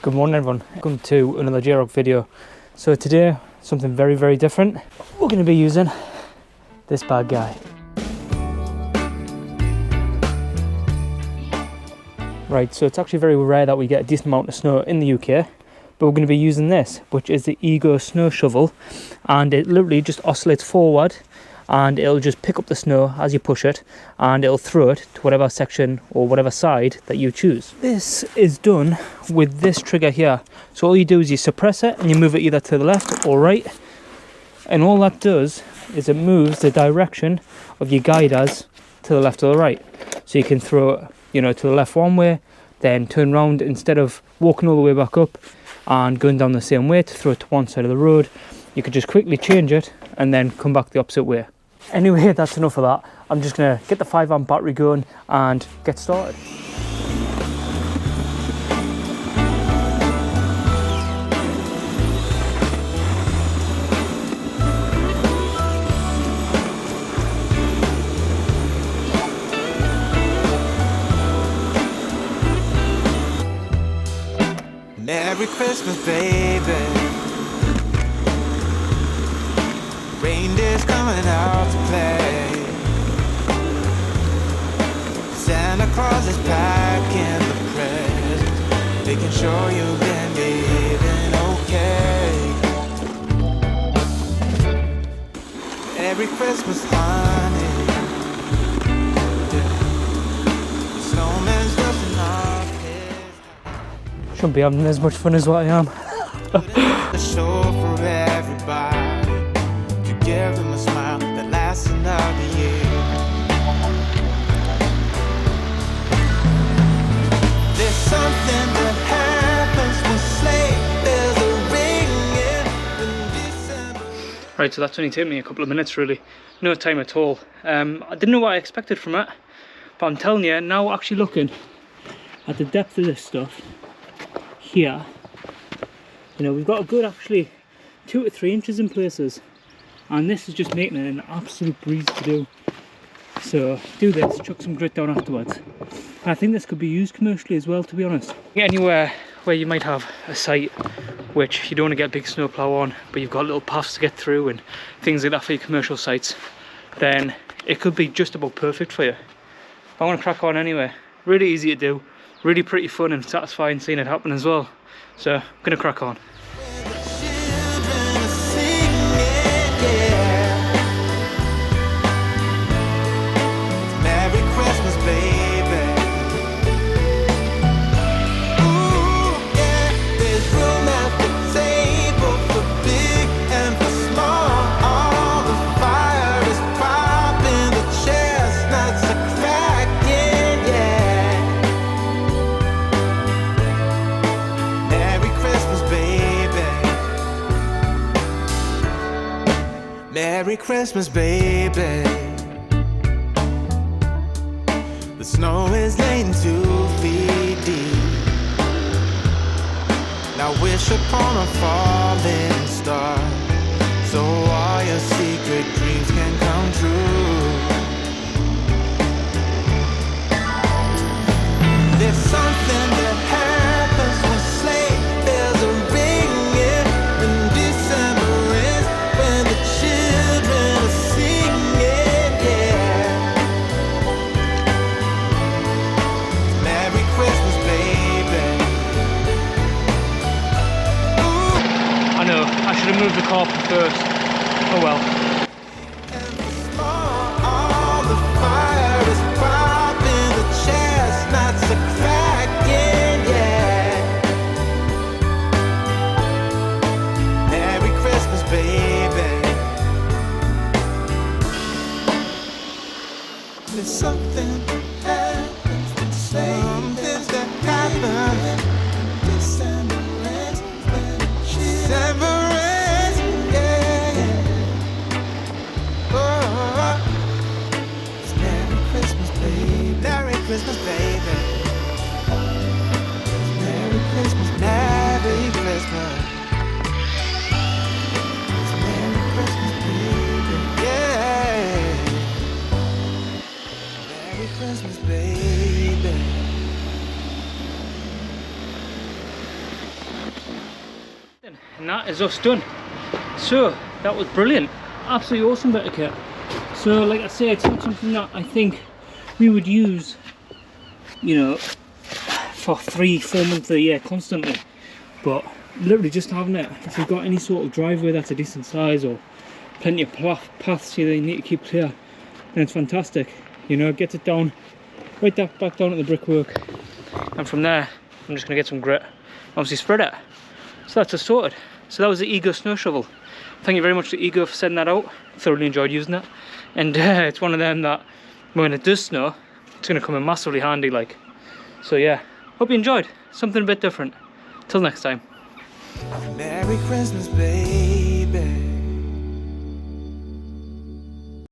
Good morning everyone, welcome to another J-Rock video. So today, something very different. We're going to be using this bad guy. Right, so it's actually very rare that we get a decent amount of snow in the UK, but we're going to be using this, which is the Ego Snow Shovel, and it literally just oscillates forward and it'll just pick up the snow as you push it and it'll throw it to whatever section or whatever side that you choose. This is done with this trigger here. So all you do is you suppress it and you move it either to the left or right, and all that does is it moves the direction of your guiders to the left or the right. So you can throw it, to the left one way, then turn around instead of walking all the way back up and going down the same way to throw it to one side of the road. You could just quickly change it and then come back the opposite way. Anyway, that's enough of that. I'm just going to get the 5 amp battery going and get started. Merry Christmas, baby. Reindeer's coming out to play. Santa Claus is packing the presents, making sure you've been behaving okay. Merry Christmas, honey. The snowman's dusting off his... Shouldn't be having as much fun as what I am. The show for everybody. Give them a smile that lasts another year. There's something that happens when sleigh bells are ringing in December. Right, so that's only taken me a couple of minutes really. No time at all. I didn't know what I expected from it, but I'm telling you, now actually looking at the depth of this stuff here, we've got a good actually 2 to 3 inches in places. And this is just making it an absolute breeze to do. So do this, chuck some grit down afterwards. And I think this could be used commercially as well, to be honest. Anywhere where you might have a site which you don't want to get a big snowplow on, but you've got little paths to get through and things like that for your commercial sites, then it could be just about perfect for you. I want to crack on anyway. Really easy to do, really pretty fun and satisfying seeing it happen as well. So I'm gonna crack on. Merry Christmas, baby. The snow is laying 2 feet deep. Now wish upon a falling star, so all your secret dreams can come true. There's something that happens when sleigh bells are ringing in December is when the children are singing, yeah. Merry Christmas, baby. I know, I should have moved the carpet first. Oh well. All the fire is popping, the chestnuts are cracking, yeah. Merry Christmas, baby. There's something that happens when something's that happens. December ends, yeah. and that is us done. So that was brilliant, absolutely awesome bit of kit. So like I say, it's not something that I think we would use, you know, for 3-4 months a year constantly, but literally just having it, if you've got any sort of driveway that's a decent size or plenty of paths you need to keep clear, then it's fantastic. You know, it gets it down right back down at the brickwork, and from there I'm just going to get some grit, obviously spread it. So that's just sorted. So that was the Ego snow shovel. Thank you very much to Ego for sending that out. Thoroughly enjoyed using it, and it's one of them that when it does snow, it's going to come in massively handy, like. So yeah, hope you enjoyed something a bit different. Till next time. Merry Christmas, baby.